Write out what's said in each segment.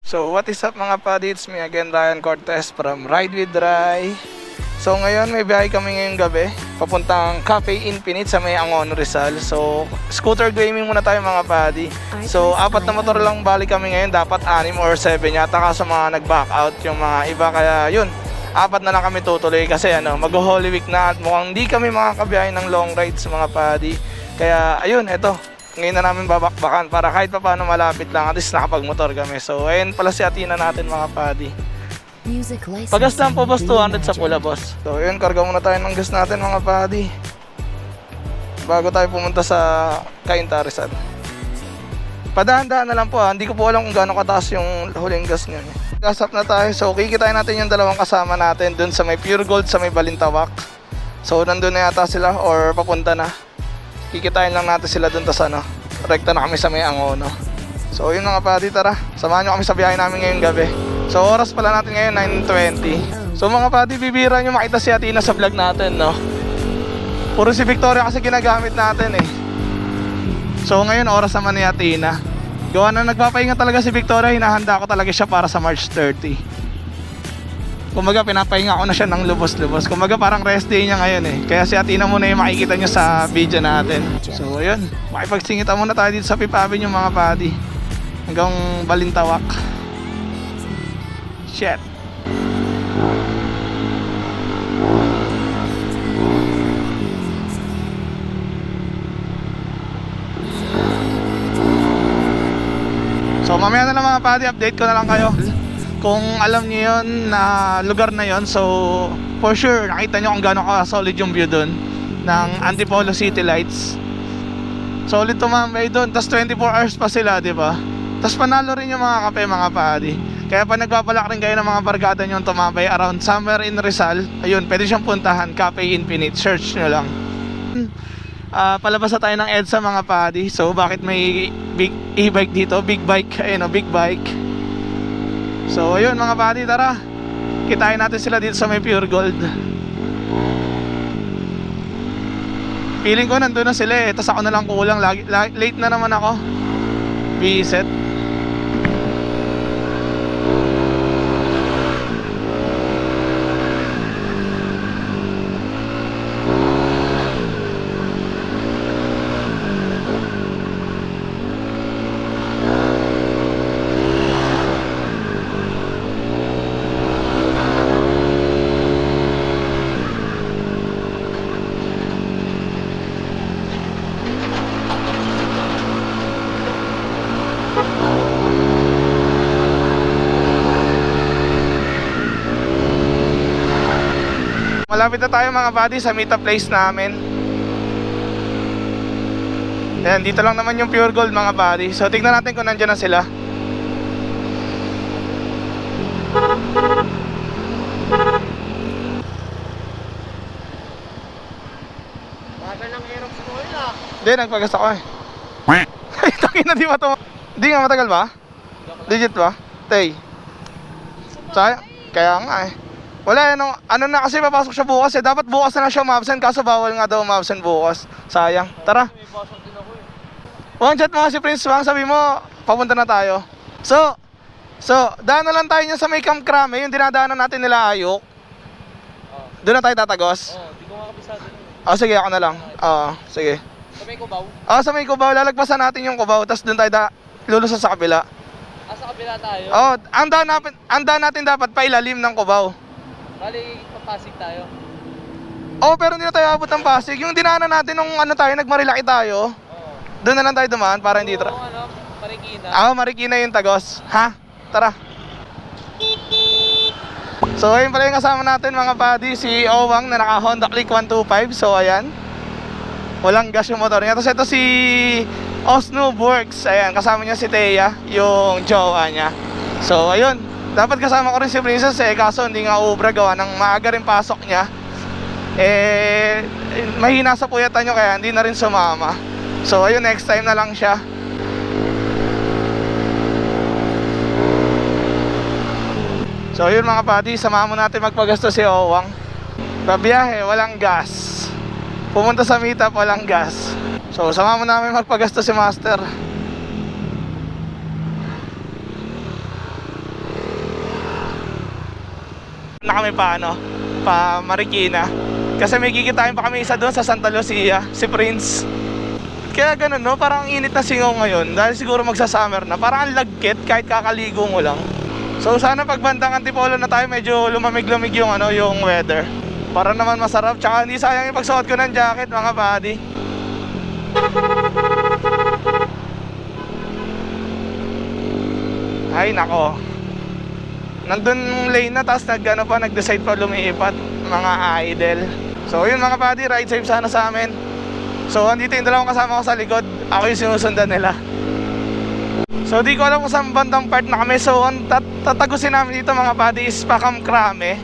So what is up mga padi, it's me again Ryan Cortez from Ride with Rai. So ngayon may biyahe kami ngayong gabi papuntang Cafe Infinite sa may Angono Rizal. So scooter gaming muna tayo mga padi. So apat na motor lang balik kami ngayon, dapat 6 or 7 yata kaso mga nag-back out yung mga iba, kaya yun, apat na lang kami tutuloy kasi mag-Holy Week na at mukhang hindi kami makakabiyahe ng long rides mga padi. Kaya ayun, eto, ngayon na namin babakbakan para kahit pa paano malapit lang, at least nakapag-motor kami. So ayun pala si Atina natin mga padi. Pagas lang po boss, 200 sa pula boss. So ayun, karga muna tayo ng gas natin mga padi bago tayo pumunta sa Cainta Rizal. Padahan-dahan na lang po hindi ko po alam kung gaano kataas yung huling gas nyo. Gas up na tayo, so kikitain natin yung dalawang kasama natin dun sa may Pure Gold sa may Balintawak. So nandun na yata sila or papunta na. Kikitain lang natin sila dun, tas rekta na kami sa may Angono. So yun mga padi, tara, samahan nyo kami sa biyahe namin ngayong gabi. So oras pala natin ngayon 9:20. So mga padi, bibira nyo makita si Atina sa vlog natin, no? Puro si Victoria kasi ginagamit natin eh. So ngayon oras naman ni Atina. Gawa na nagpapahinga talaga si Victoria, hinahanda ko talaga siya para sa March 30. Kumaga pinapahinga ko na siya ng lubos-lubos. Kumaga parang rest day niya ngayon eh. Kaya si Atina muna yung makikita nyo sa video natin. So ayun, makipagsingita muna tayo dito sa Fifth Avenue mga padi hanggang Balintawak. Shit. So mamaya na lang mga padi, update ko na lang kayo kung alam niyo yon na lugar na yon. So for sure nakita niyo kung gaano ka solid yung view doon ng Antipolo City Lights. Solid tumambay doon, tas 24 hours pa sila, di ba? Tas panalo rin yung mga kape mga padi. Kaya pa nagbabalak rin kayo ng mga barkada nyo tumambay around somewhere in Rizal, ayun, pwede siyang puntahan, Cafe Infinite, search nyo lang. Palabas na tayo ng EDSA mga padi. So bakit may big e-bike dito, big bike, ayun big bike. So ayun mga padi, tara, kitain natin sila dito sa may Pure Gold. Feeling ko nandun na sila eh, tas ako na lang kulang, late na naman ako. Visit. Malapit na tayo mga buddy sa meetup place namin. Ayan, dito lang naman yung Pure Gold mga buddy. So tignan natin kung nandiyan na sila. Bagal ng Aerox ko yun ah. Hindi, nagpagas ako eh. Ay, takin na, di ba ito? Hindi nga, matagal ba? Legit ba? Tay. Kaya nga eh. Wala, ano na kasi papasok siya bukas eh. Dapat bukas na lang siya umabsent, kaso bawal nga daw umabsent bukas. Sayang. Tara. May pasok din ako eh. One chat mga si Prince Wang, sabi mo, papunta na tayo. So, daan na lang tayo niya sa may Camp Crame, yung dinadaanan natin nila Ayok. Doon na tayo tatagos. Di ko nga kabisado nun. Sige, ako na lang. Sige. Sa may Cubao? Sa may Cubao, lalagpasan natin yung Cubao, tapos doon tayo lulusot sa kabila. Sa kabila tayo? Ang daan natin dapat pailalim ng Cubao. Bali, papasig tayo. Pero hindi na tayo abot ng Pasig. Yung dinaanan natin nung nagmarilaki tayo. Doon na lang tayo dumaan para hindi Marikina. Marikina yung Tagos. Ha? Tara. So ayun pala yung kasama natin mga buddy, si Owang na naka Honda Click 125. So ayan, walang gas yung motor niya. Tapos ito si Osnoob Works. Ayan, kasama niya si Thea, yung jowa niya. So ayun, dapat kasama ko rin si Princess eh, kaso hindi nga ubra gawa ng maaga rin pasok niya. Mahina sa puyatan nyo kaya hindi na rin sumama. So ayun, next time na lang siya. So yun mga padi, samahan mo natin magpagasto si Owang. Babiyahe, walang gas. Pumunta sa meetup, walang gas. So samahan mo namin magpagasto si Master. na kami pa Marikina. Kasi may kikitain pa kami isa doon sa Santa Lucia, si Prince. Kaya ganun, no? Parang init na singaw ngayon dahil siguro magsa-summer na. Parang ang lagkit kahit kakaligo mo lang. So sana pag bandang Antipolo na tayo, medyo lumamig-lamig yung yung weather. Para naman masarap. Tsaka hindi sayang ipagsuot ko ng jacket, mga buddy. Ay nako, nandun lane na, tapos nag-decide pa lumiipat, mga idol. So yun mga buddy, ride safe sana sa amin. So andito yung dalawang kasama ko sa likod, ako yung sinusundan nila. So di ko alam kung saan bandang part na kami. So ang tatagusin namin dito mga buddy is Pakam Krame.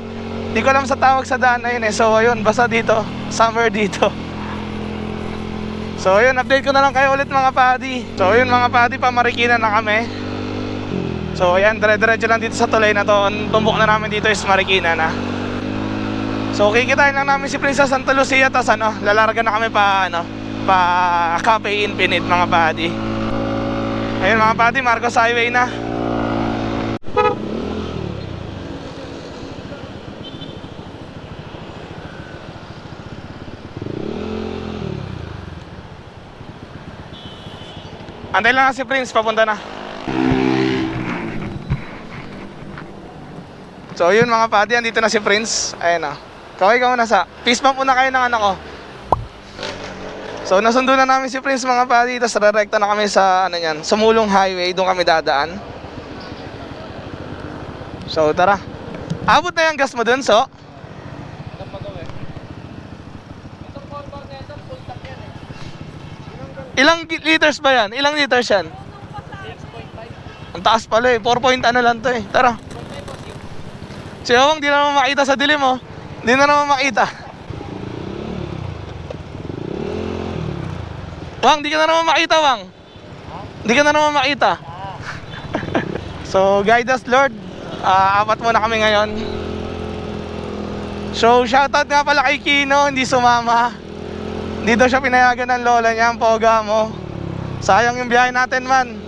Di ko alam sa tawag sa daan na yun eh. So ayun, basta dito, somewhere dito. So ayun, update ko na lang kayo ulit mga buddy. So ayun mga buddy, pa Marikina na kami. So ayan, dire-diretso lang dito sa tulay na to. Ang tumbok na namin dito is Marikina na. So kikitain lang namin si Princess Santa Lucia. Tas lalarga na kami pa Cafe Infinite mga buddy. Ayun mga buddy, Marcos Highway na. Antay lang na si Prince, papunta na. So yun mga buddy, andito na si Prince. Ayan na. Kaway ka muna sa peace bump muna kayo ng anak ko. So nasundo na namin si Prince mga buddy. Tapos rerekta na kami sa sa Mulong Highway. Doon kami dadaan. So tara. Abot na yung gas mo dun, so? Anong pagawin? Itong corner na ito, full tank yan eh. Ilang liters ba yan? Ilang liters yan? 6.5. Ang taas pala eh. 4 point lang to eh. Tara. Si Awang di na naman makita sa dilim oh. Di na naman makita. Wang, di ka na naman makita, Wang. Di ka na naman makita. So, guide us Lord. Apat muna kami ngayon. So, shoutout nga pala kay Kino, hindi sumama. Hindi daw siya pinayagan ng lola niya, ang poga mo. Sayang yung biyahe natin man.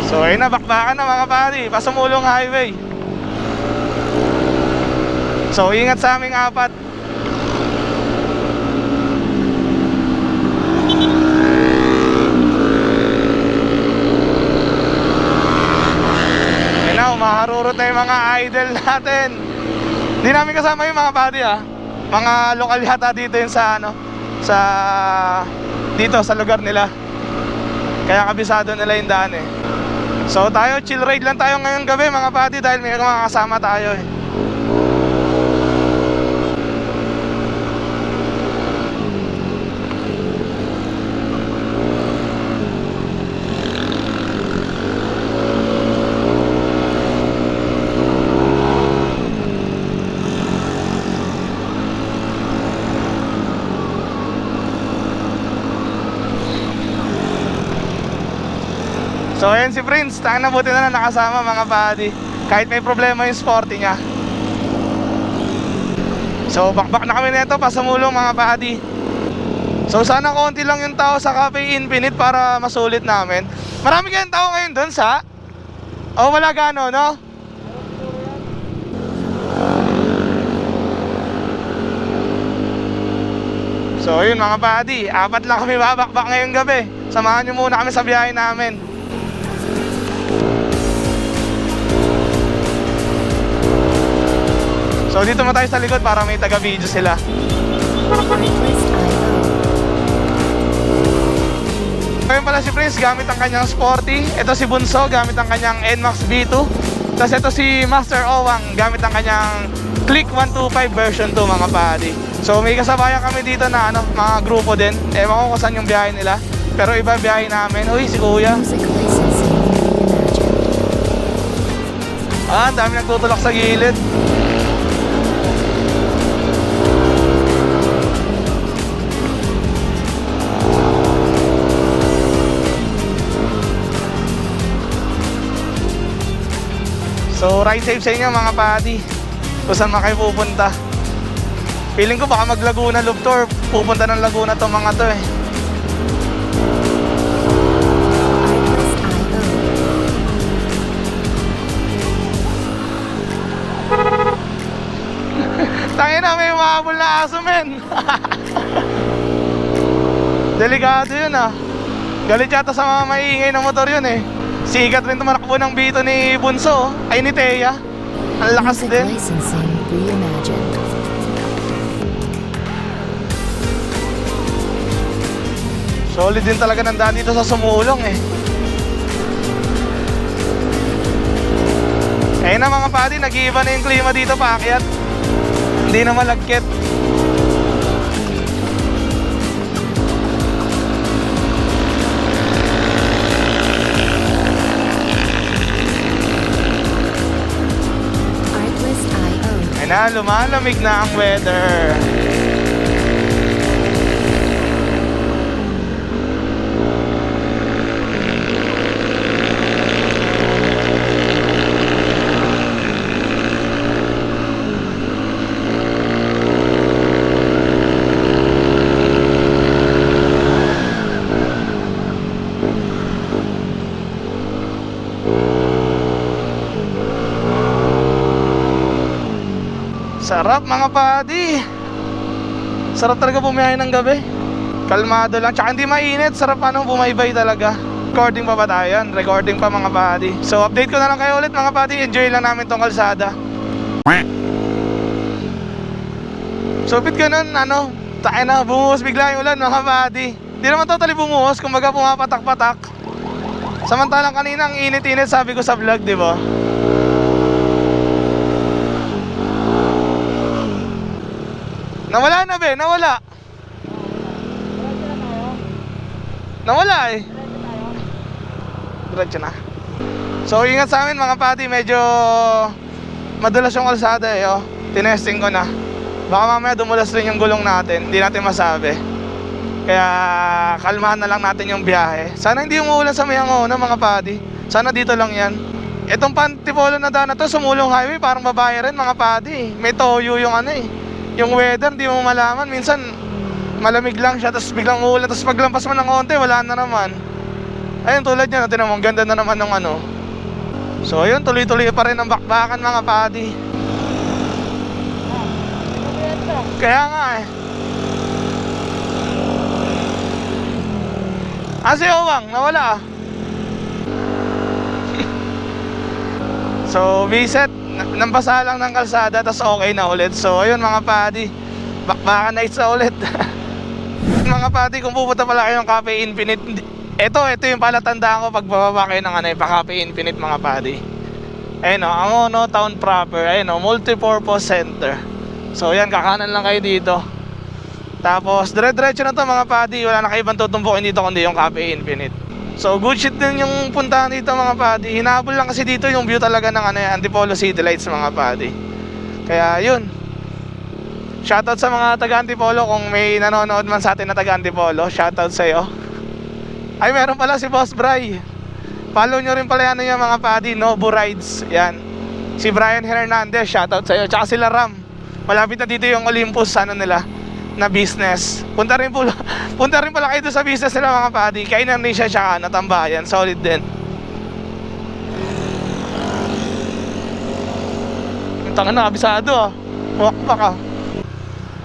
So ayun na, bakbakan na mga pari, Pasumulong Highway. So ingat sa aming apat. Ayun na, umaharurot na yung mga idol natin. Hindi namin kasama yung mga pari mga lokal yata dito yun sa dito sa lugar nila. Kaya kabisado nila yung daan eh. So tayo, chill ride lang tayo ngayong gabi mga pati dahil may mga kasama tayo eh. So ayan si Prince, tanga na, buti na lang nakasama mga buddy. Kahit may problema yung sporty niya. So bakbak na kami nito, Pasumulong mga buddy. So sana konti lang yung tao sa Cafe Infinite para masulit namin. Marami kayong tao ngayon doon sa? O wala gano, no? So yun mga buddy, apat lang kami babakbak ngayong gabi. Samahan nyo muna kami sa biyahe namin. So dito mo tayo sa likod para may taga-video sila. Ngayon pala si Prince gamit ang kanyang Sporty. Ito si Bunso gamit ang kanyang NMAX V2. Tapos ito si Master Owang gamit ang kanyang Click 125 version 2 mga buddy. So may kasabayan kami dito na mga grupo din. Ewan ko kung saan yung biyahe nila, pero iba biyahe namin. Uy, si Kuya. Ang dami nagtutulak sa gilid. So ride safe sa inyo mga buddy, kung saan man kayo pupunta. Feeling ko baka mag Laguna Loop Tour. Pupunta ng Laguna to mga to eh. Tangin na, may umahabol na aso, men. Delikado yun ah. Galit yata sa mga maingay ng motor yun eh. Sikat rin tumarakbo ng bito ni Bunso. Ay, ni Thea. Ang lakas Music din. licensing reimagined. Solid din talaga ng daan dito sa Sumulong eh. Ayun na mga padi, nag-iiba na yung klima dito paakyat. Hindi na malagkit. Artlist.io. Ayun na, lumalamig na ang weather. Sarap mga padi. Sarap talaga bumiyahe ng gabi. Kalmado lang, tsaka hindi mainit. Sarap bumaybay talaga. Recording pa ba tayo? Recording pa mga padi. So update ko na lang kayo ulit mga padi. Enjoy lang namin tong kalsada. So bit ganun, tayo na, bumuhos bigla yung ulan mga padi. Di naman totally bumuhos, kumbaga pumapatak-patak. Samantalang kanina ang init-init, sabi ko sa vlog, di ba? Nawala na be, nawala. Nawala eh. Diretso na. So ingat sa amin mga pati, medyo madulas yung kalsada eh oh. Tinesting ko na. Baka mamaya dumulas rin yung gulong natin, hindi natin masabi. Kaya kalmahan na lang natin yung biyahe. Sana hindi umuulan sa Mayangona mga pati. Sana dito lang yan. Itong Pantipolo na daan na to, Sumulong Highway, parang babae rin mga pati. May toyo yung yung weather, di mo malaman. Minsan, malamig lang siya, tapos biglang uulan, tapos paglampas mo ng konti, wala na naman. Ayun, tulad yan, natin naman, ganda na naman ng So, ayun, tuloy-tuloy pa rin ang bakbakan, mga padi. Kaya nga eh. Si Owang, nawala ah. So, visit. Nambasa lang ng kalsada, tas okay na ulit. So ayun mga padi, bakbakan nights na ulit. Mga padi, kung pupunta pala kayo ng Cafe Infinite, ito yung palatandaan ko pag bababa kayo ng pa-Cafe Infinite mga padi. Ayun o, Angono Town proper. Ayun o, multipurpose center. So yan, kakanan lang kayo dito. Tapos dire-diretso na to mga padi. Wala na kayo ibang tutumpukin dito kundi yung Cafe Infinite. So good shit din yung puntahan dito mga padi. Hinabol lang kasi dito yung view talaga ng Antipolo City Lights mga padi. Kaya yun, shoutout sa mga taga Antipolo. Kung may nanonood man sa atin na taga Antipolo, shoutout sa'yo. Ay meron pala si Boss Bry. Follow nyo rin pala yan mga padi, Nobu Rides. Yan, si Brian Hernandez, shoutout sa'yo. Tsaka sila Ram, malapit na dito yung Olympus nila na business. Punta rin pala kayo sa business nila mga padi. Kainan rin siya tsaka Tambayan. Solid din. Yung tangan na, kabisado ah. Wakpak ah.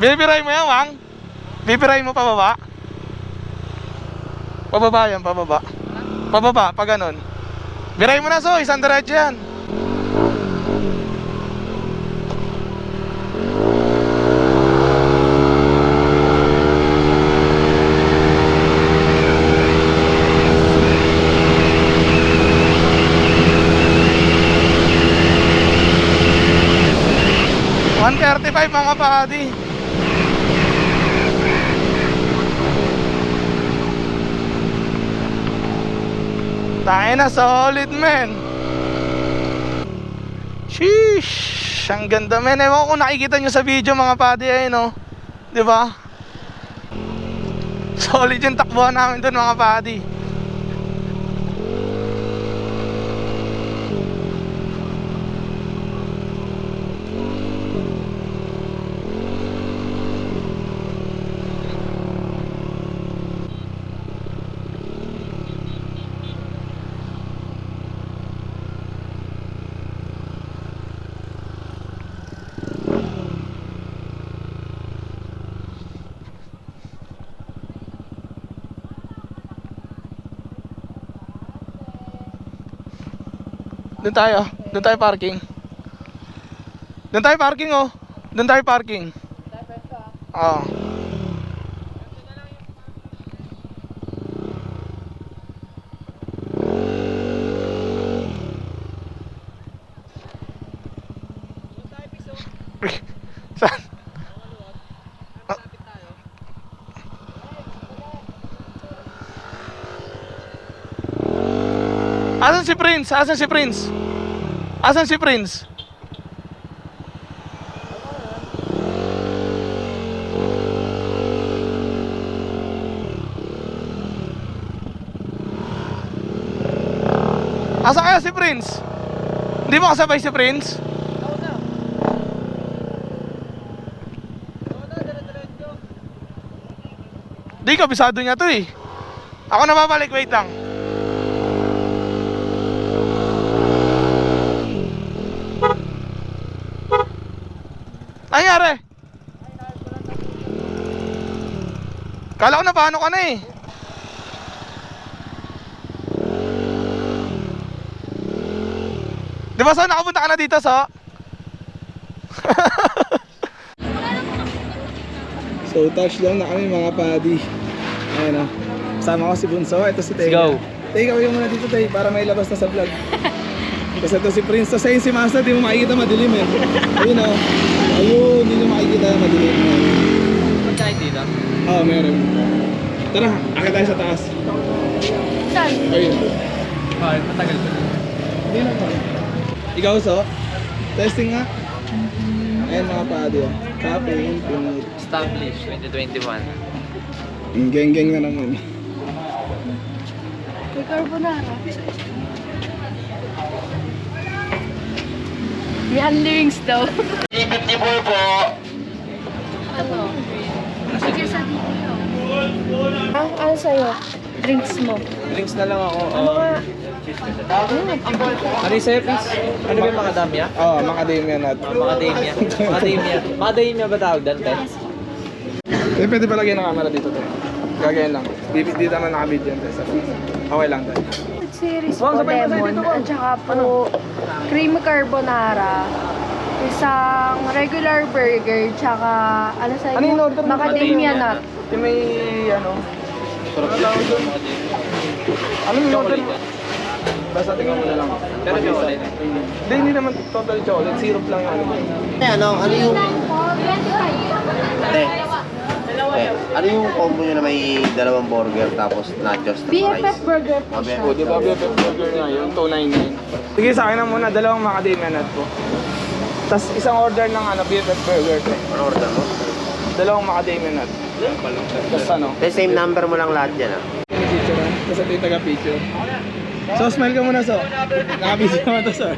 Bibiray mo yan, Wang? Bibiray mo pababa? Pababa yan, pababa. Pababa, pa ganun. Biray mo na, so, isang diretso yan. mga padi. Tayo na, solid men. Sheesh, ang ganda men. Ewan ko kung nakikita nyo sa video mga padi ay no, diba? Solid yung takbuhan namin dun mga padi. Doon tayo. Doon tayo parking. Doon tayo parking oh. Doon tayo parking. Oo. Saan? Asan si Prince? Asan si Prince? Asan si Prince? Asan kaya si Prince? Hindi mo kasabay si Prince? Di, kabisado niya to eh. Ako na babalik, wait lang. Nangyari? Kala ko na paano ka na eh. Di ba so nakapunta ka na dito so? So touchdown na kami mga padi. Ayan o. Kasama ko si Bunso, ito si Tay. Let's go. Tay, kawin mo muna dito Tay para may labas na sa vlog. Kasi ito si Prince. So sa'yo si Master, di mo makikita madilim eh. Ayun o. Ayun, hindi nyo makikita madilim. Magkain dito? Oo, meron. Tara, akit tayo sa taas. Saan? Ayun. Ay, matagal pa. Hindi lang pa. Ikaw so? Testing nga. Ayan mga padi o. Cafe Infinite. Established 2021. Geng-geng na naman. May carbonara. May unlivings daw. Ano? Sige sa dito. Ano sa'yo? Drinks mo? Drinks na lang ako. Ano nga? Ano yung sa'yo, please? Ano ba yung macadamia? Oo, macadamia nut. Macadamia. Macadamia. Macadamia ba tawag doon, te? Eh, pwede pa lagyan ng camera dito tayo. Gagayan lang. Dito naman nakabidyo yan tayo. Okay lang tayo. Series po lemon at saka po cream carbonara, isang regular burger, tsaka ano sa'yo? Ano yung order mo? Macadamia nut. Yung may ano? Sarap yun. Ano yung order mo? Basta tingnan mo na lang. Pero chocolate. Hindi naman total chocolate. Syrup lang yung ano. Ano yung... ano yung combo nyo na may dalawang burger tapos nachos na BFF fries? burger po siya. O, di ba BFF burger nga yun? 299. Sige, sa akin na muna. Dalawang macadamia nut po. Tapos isang order ng ano, BFF burger. Ano order mo? Dalawang macadamia nut. Tapos ano? The same number mo lang lahat yan ah. Picture lang. Tapos ito yung taga-picture. So, smile ka muna, so. Nakabisi naman to, sir.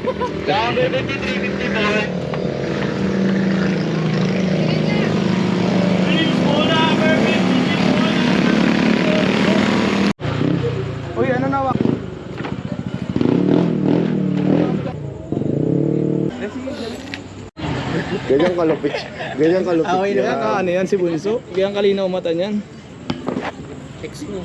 Uy, ano nawa? Ganyan kalupit. Ganyan kalupit. Kaya ka, ano yan, si Bunso? Kaya kalinaw mata niyan. Text mo.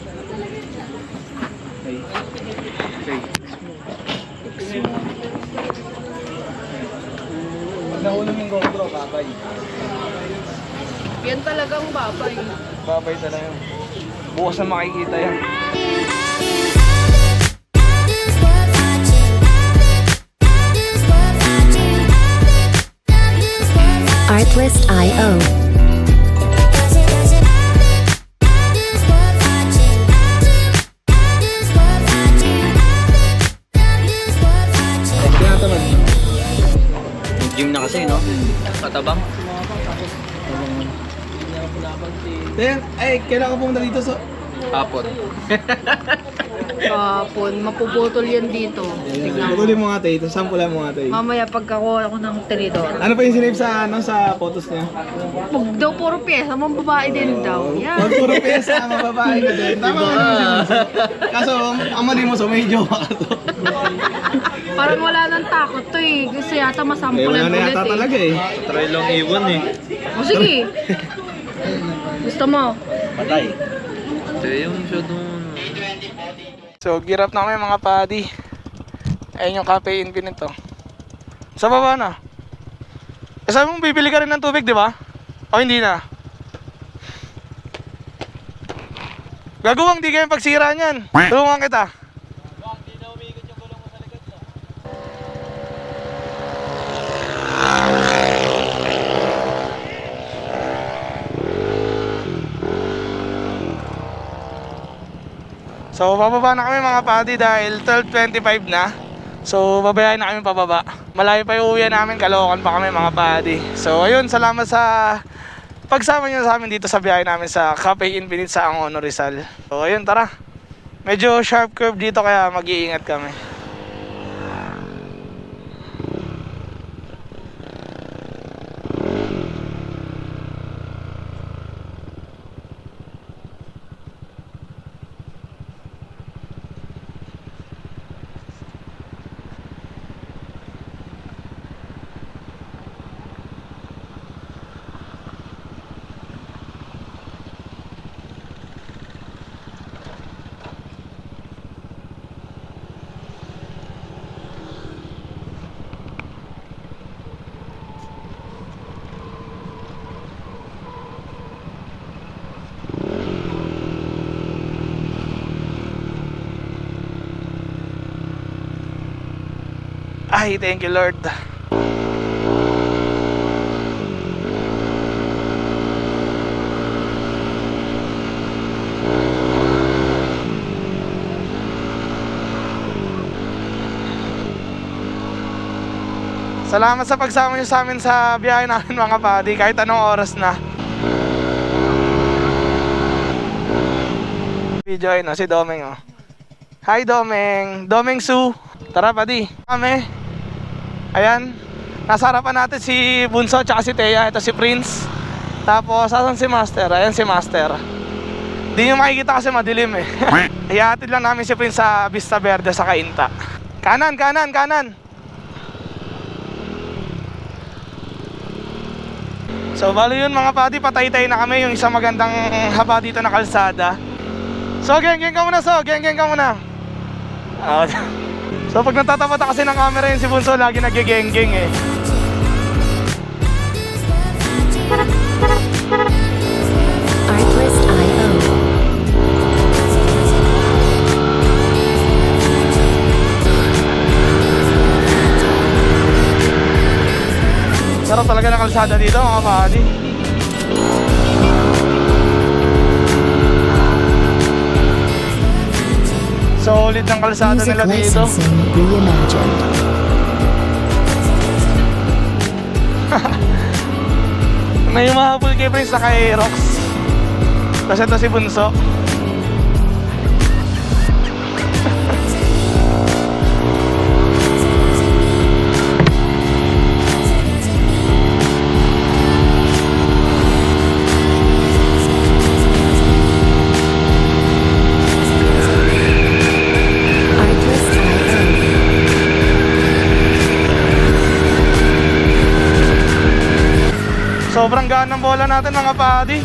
Pag nahulog yung GoPro, babay. Yan talagang babay. Babay talaga. Bukas na makikita yan. Artlist.io. Tinatamad. Gym na kasi, no? Patabang. Then, ay, kailangan ko pumunta dito, so. Hapon. Kapon, mapuputol yan dito. Tignan mo. Patuloy mo nga tayo, ito. Sampulan mo nga tayo. Mamaya pagkakuha ako ng tinidor. Ano pa yung sinave sa, ano, sa photos niya? Pag daw puro pyesa, mga babae din daw. Yan. Pag puro pesa, mababae ka din. Tama ka naman si Bunso. Kaso, ang mali mo, so may jowa ka to. Parang wala nang takot to eh. Gusto yata Eh, masampulan wala na ulit yata eh. talaga eh. Try lang ibon eh. O sige. Gusto mo? Patay. Ito yung shot mo. So, gear up na kami mga padi. Ayun yung Cafe Infinite to. Sa baba na. Eh, sabi mo bibili ka rin ng tubig, di ba? O hindi na? Gagawang di kayo pagsira niyan. Tulungan kita. Hindi na umikot yung gulong mo sa likod mo. So, bababa na kami mga padi dahil 12:25 na. So, babayahin na kami pababa. Malayo pa yung uwi namin, Caloocan pa kami mga padi. So, ayun, salamat sa pagsama nyo sa amin dito sa biyahe namin sa Cafe Infinite sa Angono, Rizal. So, ayun, tara. Medyo sharp curve dito kaya mag-iingat kami. Ay, thank you Lord. Salamat sa pagsama niyo sa amin sa biyahe namin mga padi, kahit anong oras na. Video ayun, si Domeng oh. Hi Domeng, Domeng Su. Tara padi, kami. Ayan, nasa harapan natin si Bunso tsaka si Thea. Ito si Prince. Tapos asan si Master? Ayan si Master. Di nyo makikita kasi madilim eh. Ihatid lang namin si Prince sa Vista Verde sa Cainta. Kanan, kanan, kanan. So bali yun mga padi, patay-tay na kami. Yung isang magandang haba dito na kalsada. So geng-geng ka muna, geng-geng ka muna. So pag natatapat kasi ng camera yun si Bunso, lagi nagigeng-geng eh. Artlist.io. Sarap talaga ng kalsada dito mga padi. Solid ng kalsada Music nila dito. licensing reimagined. May mahabol kay Prince na kay Rox. Tapos ito si Bunso. Sobrang gaan ng bola natin mga padi.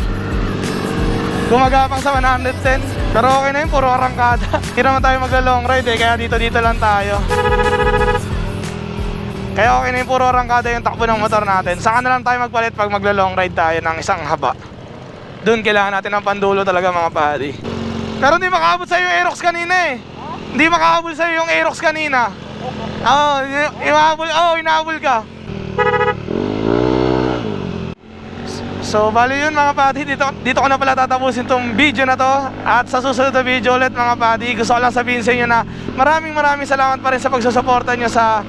Gumagapang sa 110. Pero okay na yun, puro arangkada. Hindi naman tayo magla-long ride eh, kaya dito lang tayo. Kaya okay na yun, puro arangkada yung takbo ng motor natin. Saka na lang tayo magpalit pag magla-long ride tayo ng isang haba. Doon kailangan natin ng pandulo talaga mga padi. Pero hindi makahabol sa'yo yung Aerox kanina eh. Hindi makahabol sa'yo yung Aerox kanina. Oo, inahabol ka. So bali yun mga padi, dito ko na pala tatapusin tong video na to. At sa susunod na video ulit mga padi, gusto ko lang sabihin sa inyo na maraming salamat pa rin sa pagsusuporta nyo sa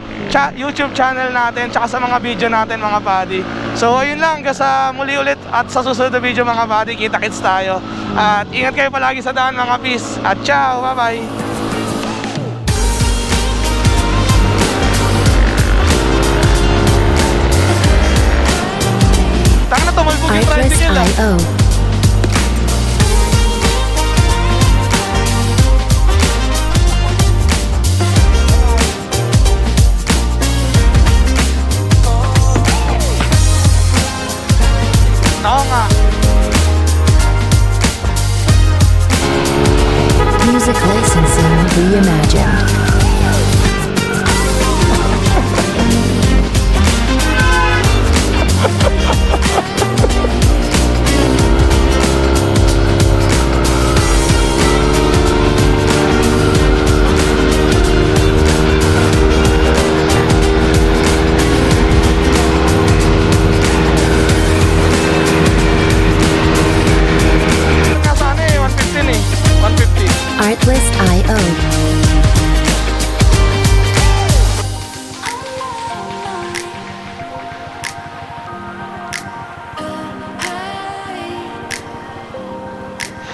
YouTube channel natin tsaka sa mga video natin mga padi. So ayun lang, hanggang sa muli ulit at sa susunod na video mga padi, kita-kits tayo. At ingat kayo palagi sa daan mga peace. At ciao, bye bye. Tanga na, tumalbog yung tricycle ah. Artlist.io. Oo nga. Music licensing reimagined.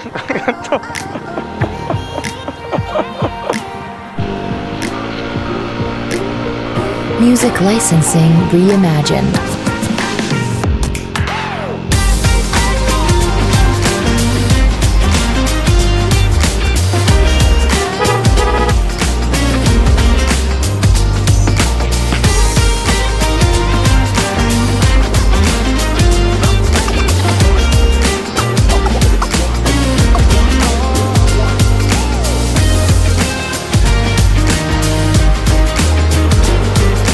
Ito. Music licensing reimagined.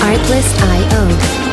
Artlist.io